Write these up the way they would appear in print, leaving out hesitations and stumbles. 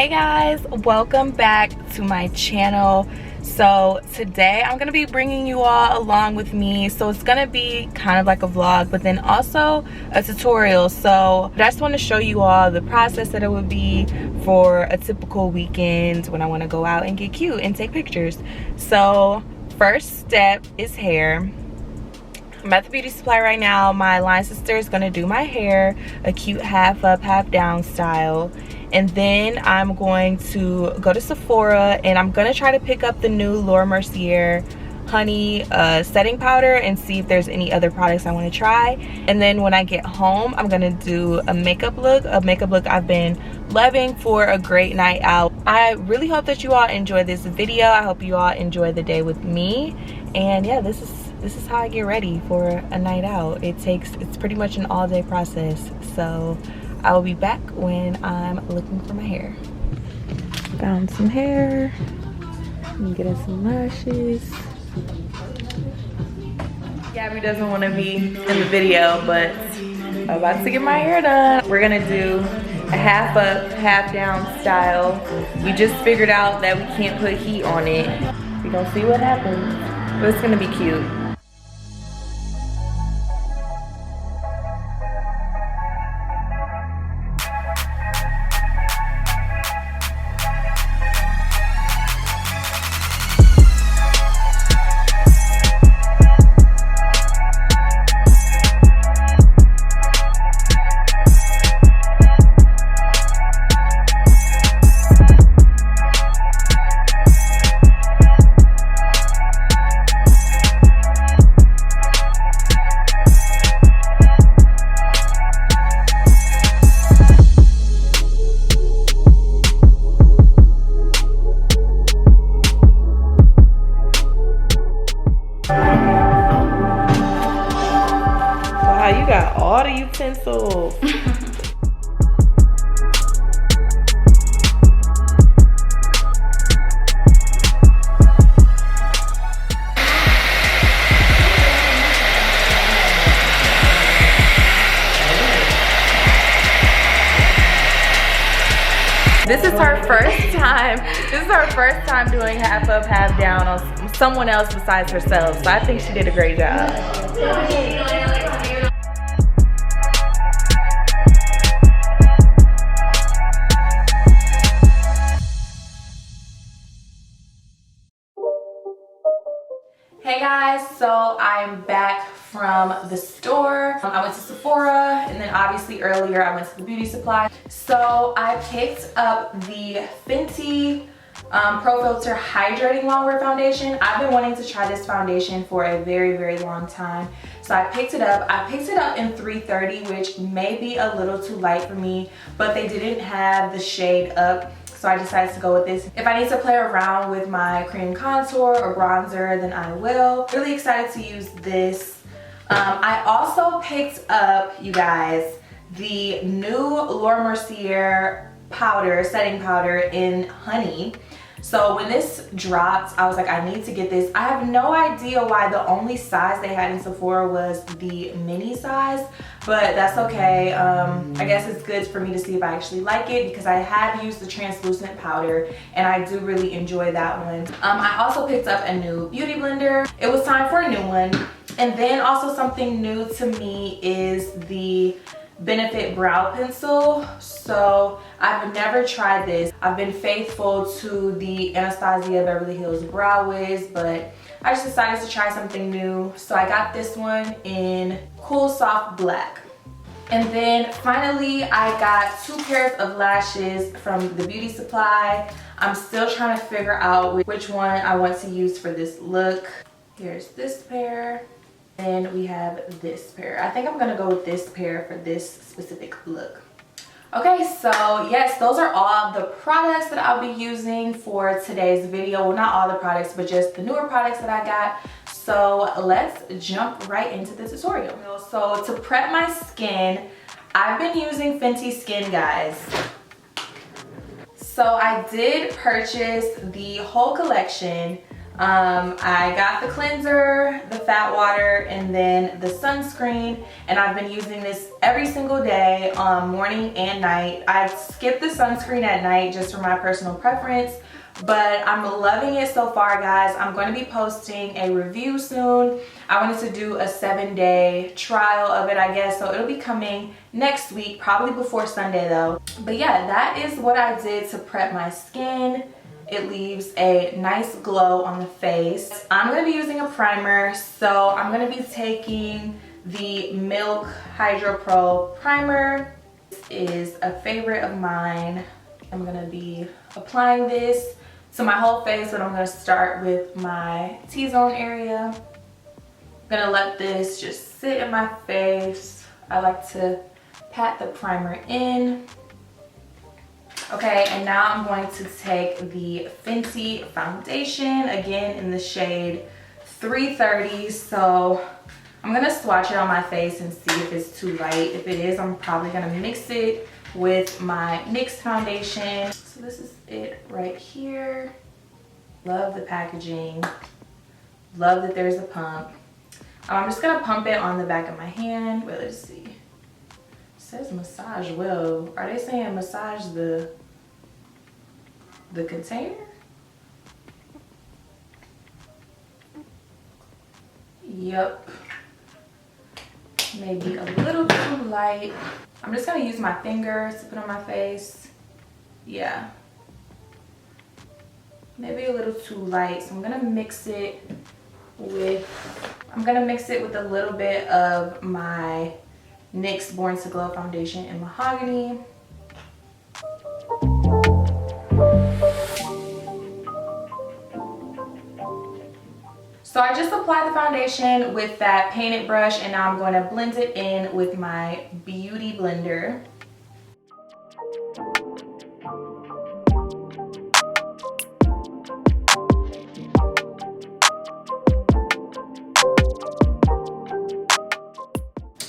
Hey guys, welcome back to my channel. So today I'm gonna be bringing you all along with me. So it's gonna be kind of like a vlog, but then also a tutorial. So I just want to show you all the process that it would be for a typical weekend when I want to go out and get cute and take pictures. So first step is hair. I'm at the beauty supply right now. My line sister is gonna do my hair, a cute half up, half down style. And then I'm going to go to Sephora and I'm gonna try to pick up the new MERCIER honey setting powder and see if there's any other products I want to try. And then when I get home, I'm gonna do a makeup look I've been loving for a great night out. I really hope that you all enjoy this video. I hope you all enjoy the day with me. And yeah, this is how I get ready for a night out. It's pretty much an all-day process. So I will be back when I'm looking for my hair. Found some hair. I'm getting some lashes. Gabby doesn't want to be in the video, but I'm about to get my hair done. We're gonna do a half up, half down style. We just figured out that we can't put heat on it. We're gonna see what happens, but it's gonna be cute. You got all the utensils. This is her first time doing half up, half down on someone else besides herself. So I think she did a great job. Hey guys, so I'm back from the store. I went to Sephora and then obviously earlier I went to the beauty supply. So I picked up the Fenty Pro Filter Hydrating Longwear Foundation. I've been wanting to try this foundation for a very long time. So I picked it up. I picked it up in 330, which may be a little too light for me, but they didn't have the shade up. So I decided to go with this. If I need to play around with my cream contour or bronzer, then I will. Really excited to use this. I also picked up, you guys, the new MERCIER powder, setting powder in honey. So when this dropped, I was like, I need to get this. I have no idea why the only size they had in Sephora was the mini size, but that's okay. I guess it's good for me to see if I actually like it because I have used the translucent powder and I do really enjoy that one. I also picked up a new beauty blender. It was time for a new one. And then also something new to me is the Benefit brow pencil. So I've never tried this. I've been faithful to the Anastasia Beverly Hills Brow Wiz, but I just decided to try something new. So I got this one in Cool Soft Black. And then finally I got 2 pairs of lashes from the beauty supply. I'm still trying to figure out which one I want to use for this look. Here's this pair. And we have this pair. I think I'm gonna go with this pair for this specific look. Okay, so yes, those are all the products that I'll be using for today's video. Well, not all the products, but just the newer products that I got. So let's jump right into the tutorial. So to prep my skin, I've been using Fenty Skin, guys. So I did purchase the whole collection. I got the cleanser, the fat water, and then the sunscreen, and I've been using this every single day, morning and night. I skip the sunscreen at night just for my personal preference, but I'm loving it so far, guys. I'm going to be posting a review soon. I wanted to do a 7-day trial of it, I guess, so it'll be coming next week, probably before Sunday though. But yeah, that is what I did to prep my skin. It leaves a nice glow on the face. I'm going to be using a primer, so I'm going to be taking the Milk Hydro Pro primer. This is a favorite of mine. I'm going to be applying this to my whole face, but I'm going to start with my T-zone area. I'm going to let this just sit in my face. I like to pat the primer in. Okay, and now I'm going to take the Fenty foundation, again in the shade 330. So I'm gonna swatch it on my face and see if it's too light. If it is, I'm probably gonna mix it with my NYX foundation. So this is it right here. Love the packaging. Love that there's a pump. I'm just gonna pump it on the back of my hand. Wait, let's see. It says massage well. Are they saying massage the container? Yep. Maybe a little too light. I'm just gonna use my fingers to put on my face. Yeah. Maybe a little too light. So I'm gonna mix it with a little bit of my NYX Born to Glow foundation in Mahogany. So I just applied the foundation with that painted brush, and now I'm going to blend it in with my beauty blender.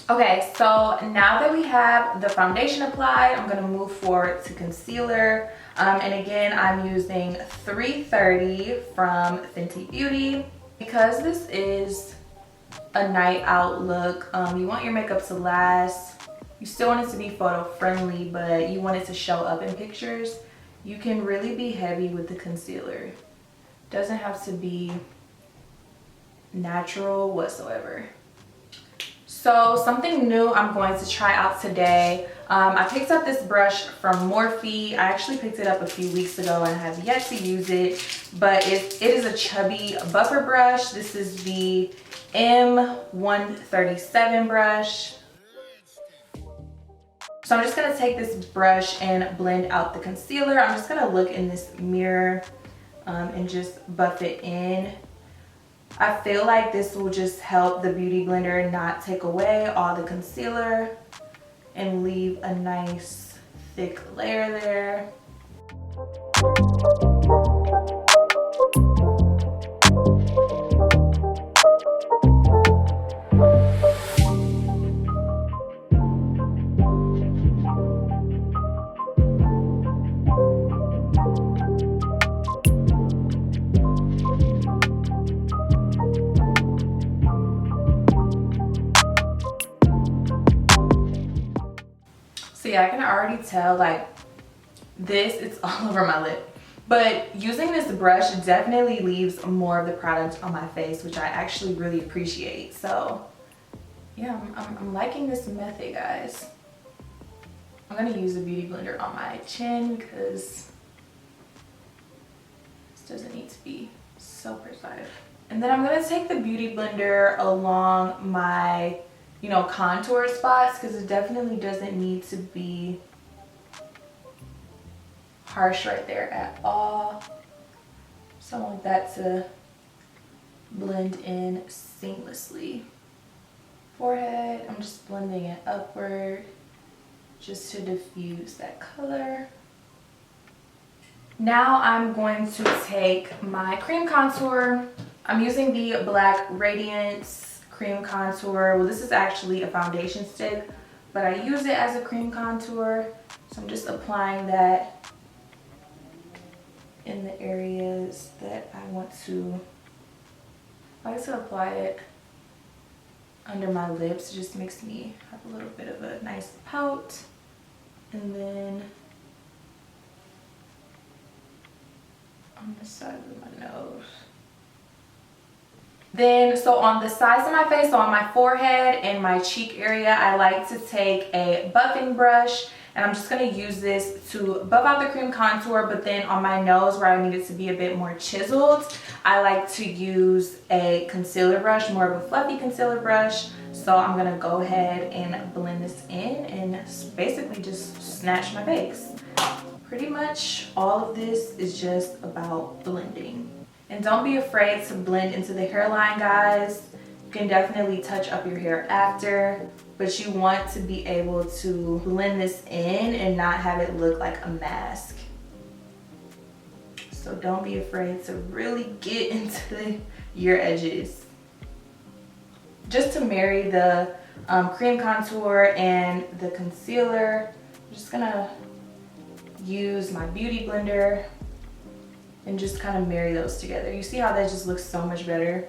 Okay, so now that we have the foundation applied, I'm gonna move forward to concealer. And again, I'm using 330 from Fenty Beauty. Because this is a night out look, you want your makeup to last. You still want it to be photo friendly, but you want it to show up in pictures. You can really be heavy with the concealer. Doesn't have to be natural whatsoever. So something new I'm going to try out today. I picked up this brush from Morphe. I actually picked it up a few weeks ago and have yet to use it, but it is a chubby buffer brush. This is the M137 brush. So I'm just gonna take this brush and blend out the concealer. I'm just gonna look in this mirror and just buff it in. I feel like this will just help the Beauty Blender not take away all the concealer and leave a nice thick layer there. So yeah, I can already tell like it's all over my lip. But using this brush definitely leaves more of the product on my face, which I actually really appreciate. So yeah, I'm liking this method, guys. I'm gonna use the Beauty Blender on my chin because this doesn't need to be so precise. And then I'm gonna take the Beauty Blender along my contour spots, because it definitely doesn't need to be harsh right there at all. So I want that to blend in seamlessly. Forehead, I'm just blending it upward just to diffuse that color. Now I'm going to take my cream contour. I'm using the Black Radiance cream contour. Well, this is actually a foundation stick, but I use it as a cream contour. So I'm just applying that in the areas that I want to I like to apply it under my lips. It just makes me have a little bit of a nice pout. And then on the side of my nose. Then, so on the sides of my face, so on my forehead and my cheek area, I like to take a buffing brush, and I'm just going to use this to buff out the cream contour. But then on my nose, where I need it to be a bit more chiseled, I like to use a concealer brush, more of a fluffy concealer brush. So I'm going to go ahead and blend this in and basically just snatch my face. Pretty much all of this is just about blending. And don't be afraid to blend into the hairline, guys. You can definitely touch up your hair after, but you want to be able to blend this in and not have it look like a mask. So don't be afraid to really get into your edges. Just to marry the cream contour and the concealer, I'm just gonna use my beauty blender and just kind of marry those together. You see how that just looks so much better?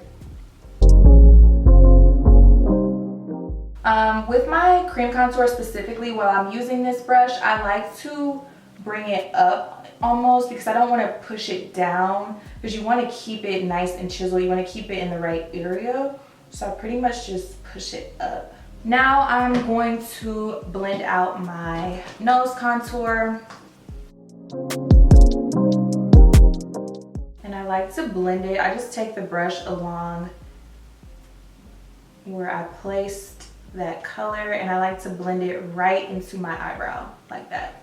With my cream contour specifically, while I'm using this brush, I like to bring it up almost, because I don't want to push it down, because you want to keep it nice and chiseled. You want to keep it in the right area. So I pretty much just push it up. Now I'm going to blend out my nose contour. And I like to blend it. I just take the brush along where I placed that color, and I like to blend it right into my eyebrow, like that.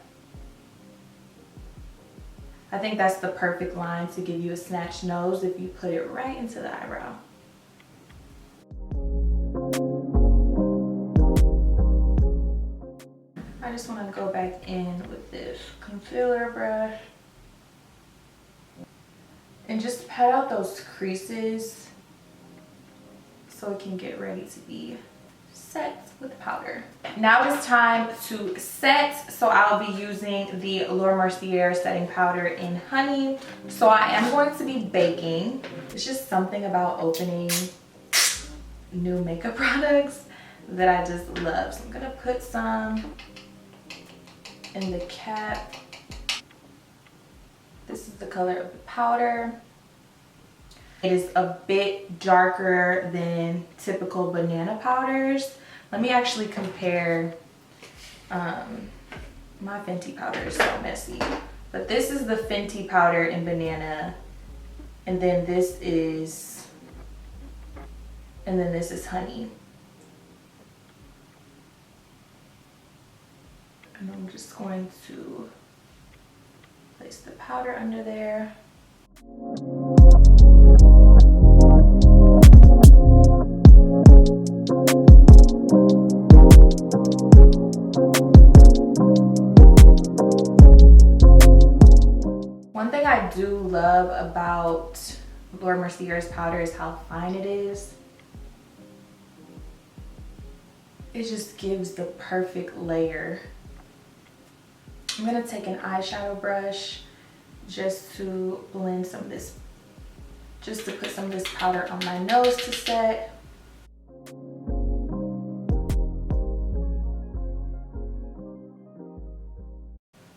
I think that's the perfect line to give you a snatched nose, if you put it right into the eyebrow. I just want to go back in with this concealer brush and just pat out those creases so it can get ready to be set with powder. Now it's time to set, so I'll be using the MERCIER setting powder in honey. So I am going to be baking. It's just something about opening new makeup products that I just love. So I'm gonna put some in the cap. This is the color of the powder. It is a bit darker than typical banana powders. Let me actually compare. My Fenty powder is so messy. But this is the Fenty powder in banana. And then this is honey. And I'm just going to place the powder under there. One thing I do love about MERCIER's powder is how fine it is. It just gives the perfect layer. I'm gonna take an eyeshadow brush just to blend some of this, just to put some of this powder on my nose to set.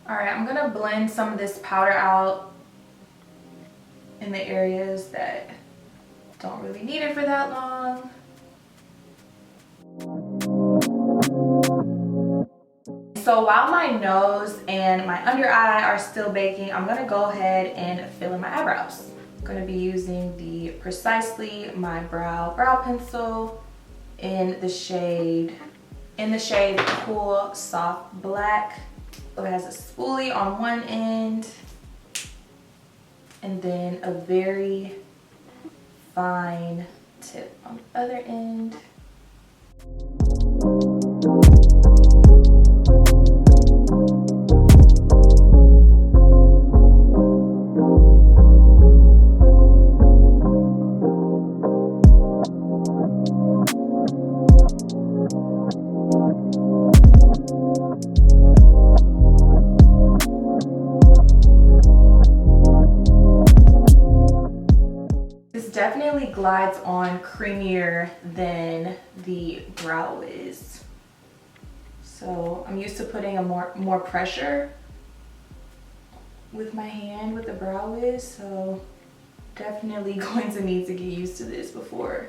All right, I'm gonna blend some of this powder out in the areas that don't really need it for that long. So while my nose and my under eye are still baking, I'm gonna go ahead and fill in my eyebrows. I'm gonna be using the Precisely My brow pencil in the shade Cool Soft Black. So it has a spoolie on one end and then a very fine tip on the other end. Definitely glides on creamier than the Brow Wiz. So I'm used to putting a more pressure with my hand with the Brow Wiz, so definitely going to need to get used to this before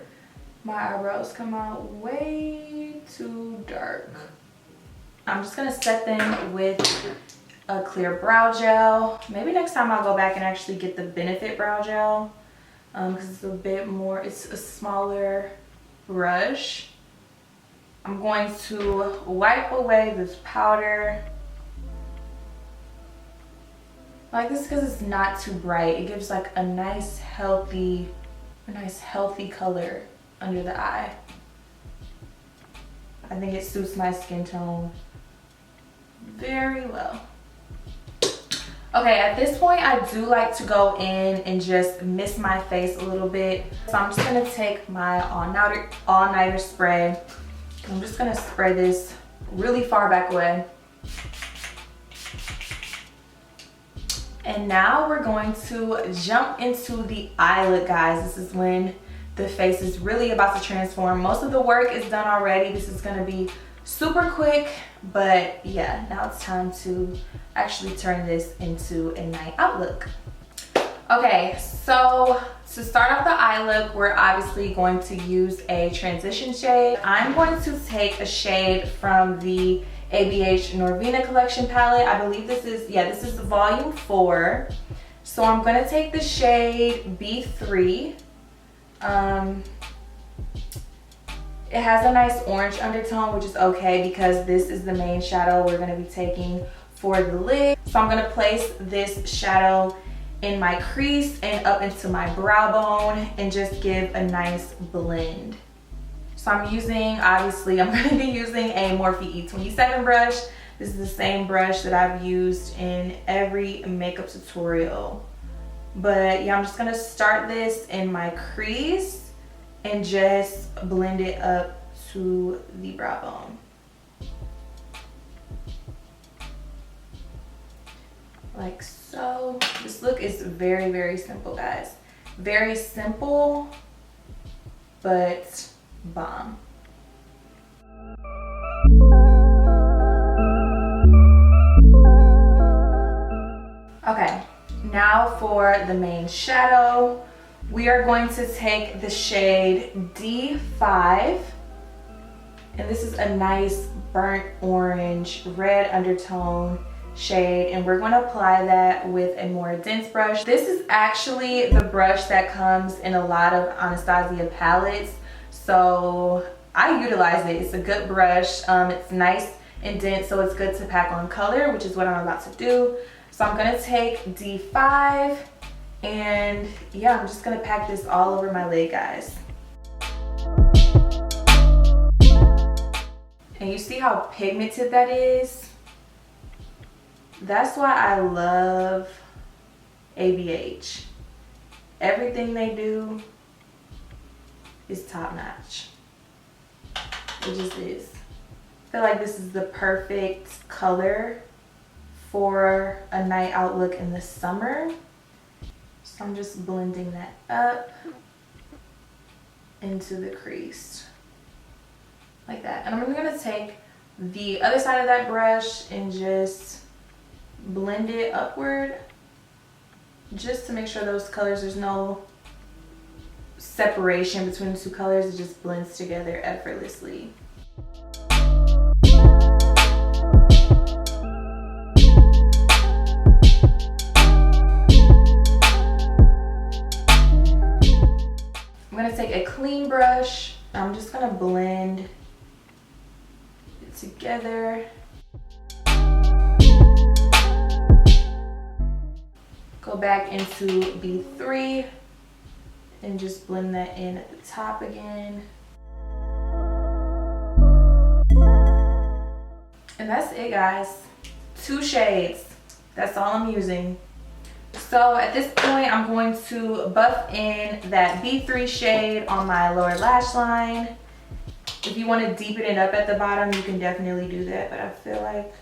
my eyebrows come out way too dark. I'm just gonna set them with a clear brow gel. Maybe next time I'll go back and actually get the Benefit brow gel because it's a bit more, it's a smaller brush. I'm going to wipe away this powder. I like this because it's not too bright. It gives like a nice healthy color under the eye. I think it suits my skin tone very well. Okay, at this point I do like to go in and just mist my face a little bit. So I'm just gonna take my all-nighter spray. I'm just gonna spray this really far back away. And now we're going to jump into the eye look, guys. This is when the face is really about to transform. Most of the work is done already. This is gonna be super quick, but yeah, now it's time to actually turn this into a night out look. Okay, so to start off the eye look, we're obviously going to use a transition shade. I'm going to take a shade from the ABH Norvina Collection palette. I believe this is volume 4. So I'm gonna take the shade B3. It has a nice orange undertone, which is okay because this is the main shadow we're gonna be taking for the lid. So I'm gonna place this shadow in my crease and up into my brow bone and just give a nice blend. So I'm gonna be using a Morphe E27 brush. This is the same brush that I've used in every makeup tutorial. But yeah, I'm just gonna start this in my crease and just blend it up to the brow bone. Like so. This look is very, very simple, guys. Very simple, but bomb. Okay, now for the main shadow. We are going to take the shade D5, and this is a nice burnt orange, red undertone shade, and we're going to apply that with a more dense brush. This is actually the brush that comes in a lot of Anastasia palettes, so I utilize it. It's a good brush. It's nice and dense, so it's good to pack on color, which is what I'm about to do. So I'm going to take D5, and yeah, I'm just gonna pack this all over my lid, guys. And you see how pigmented that is? That's why I love ABH. Everything they do is top notch. It just is. I feel like this is the perfect color for a night out look in the summer. So I'm just blending that up into the crease like that. And I'm gonna take the other side of that brush and just blend it upward just to make sure those colors, there's no separation between the two colors. It just blends together effortlessly. I'm gonna take a clean brush. I'm just gonna blend it together. Go back into B3 and just blend that in at the top again. And that's it, guys. 2 shades. That's all I'm using. So at this point, I'm going to buff in that B3 shade on my lower lash line. If you want to deepen it up at the bottom, you can definitely do that, but I feel like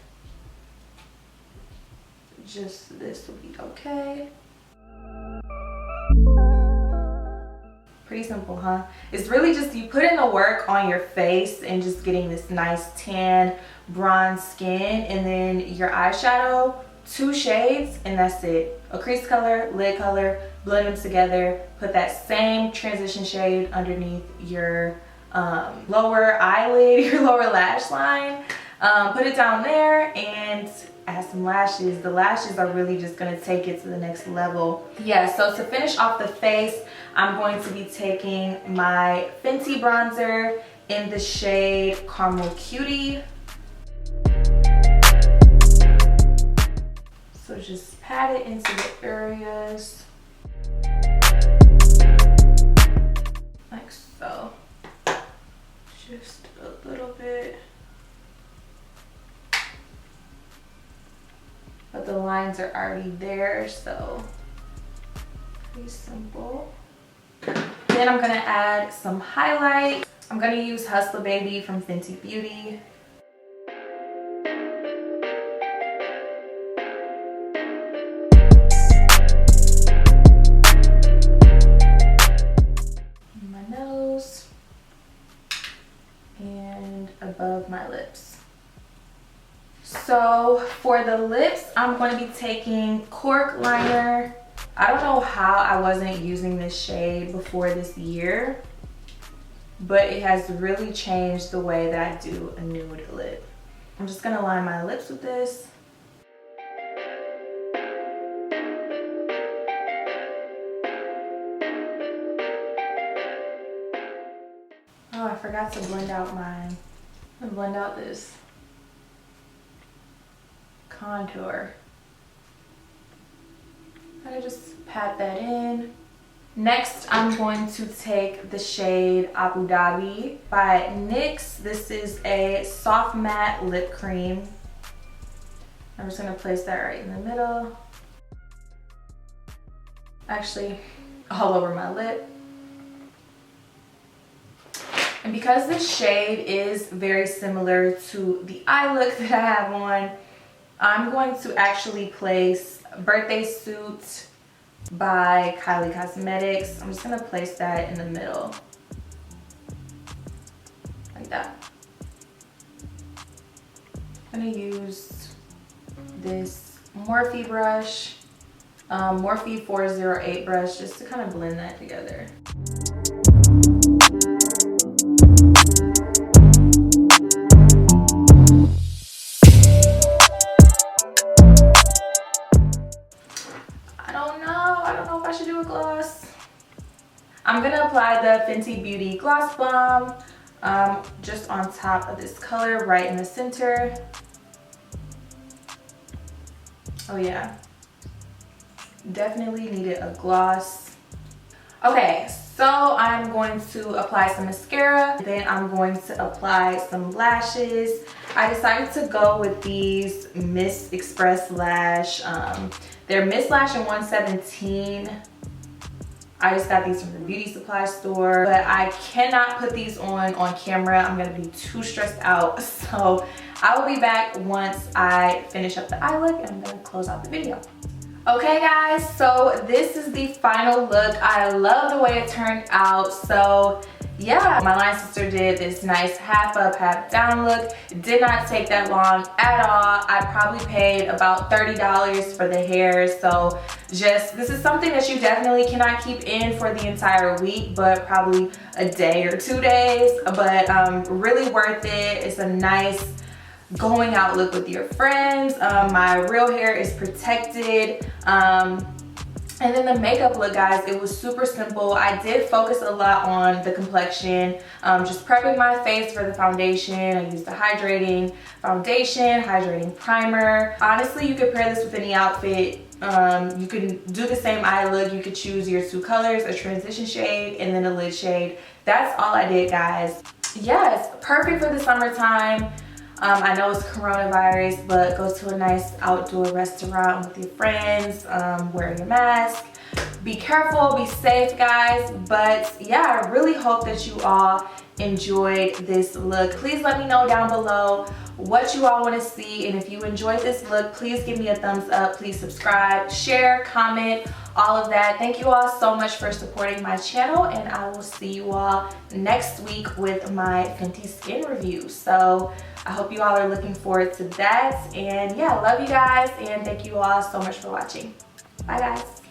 just this will be okay. Pretty simple, huh? It's really just you put in the work on your face and just getting this nice tan bronze skin, and then your eyeshadow, 2 shades, and that's it. A crease color, lid color, blend them together, put that same transition shade underneath your lower eyelid, your lower lash line. Put it down there and add some lashes. The lashes are really just gonna take it to the next level. Yeah, so to finish off the face, I'm going to be taking my Fenty bronzer in the shade Caramel Cutie. So just pat it into the areas like so. Just a little bit. But the lines are already there, so pretty simple. Then I'm gonna add some highlight. I'm gonna use Hustler Baby from Fenty Beauty. My nose and above my lips. So for the lips, I'm going to be taking Cork Liner. I don't know how I wasn't using this shade before this year, but it has really changed the way that I do a nude lip. I'm just gonna line my lips with this. Oh, I forgot to blend out mine. I'm gonna blend out this contour. I just pat that in. Next, I'm going to take the shade Abu Dhabi by NYX. This is a soft matte lip cream. I'm just gonna place that right in the middle. Actually, all over my lip. And because this shade is very similar to the eye look that I have on, I'm going to actually place Birthday Suit by Kylie Cosmetics. I'm just gonna place that in the middle, like that. I'm gonna use this Morphe brush, Morphe 408 brush, just to kind of blend that together. I don't know if I should do a gloss. I'm gonna apply the Fenty Beauty Gloss Bomb just on top of this color, right in the center. Oh yeah, definitely needed a gloss. Okay, so I'm going to apply some mascara, then I'm going to apply some lashes. I decided to go with these Miss Express Lash. They're Miss Lash in 117. I just got these from the beauty supply store, but I cannot put these on camera. I'm gonna be too stressed out. So I will be back once I finish up the eye look, and I'm gonna close out the video. Okay guys, so this is the final look. I love the way it turned out. So yeah, my line sister did this nice half up, half down look. It did not take that long at all. I probably paid about $30 for the hair. So this is something that you definitely cannot keep in for the entire week, but probably a day or 2 days. But really worth it. It's a nice going out look with your friends. My real hair is protected. And then the makeup look, guys, it was super simple. I did focus a lot on the complexion, just prepping my face for the foundation. I used a hydrating foundation, hydrating primer. Honestly, you could pair this with any outfit. You can do the same eye look. You could choose your 2 colors, a transition shade and then a lid shade. That's all I did, guys. Yes, perfect for the summertime. I know it's coronavirus, but go to a nice outdoor restaurant with your friends, wear your mask. Be careful, be safe, guys. But yeah, I really hope that you all enjoyed this look. Please let me know down below what you all want to see, and if you enjoyed this look, please give me a thumbs up, please subscribe, share, comment, all of that. Thank you all so much for supporting my channel, and I will see you all next week with my Fenty skin review. So I hope you all are looking forward to that, and yeah, love you guys, and thank you all so much for watching. Bye guys.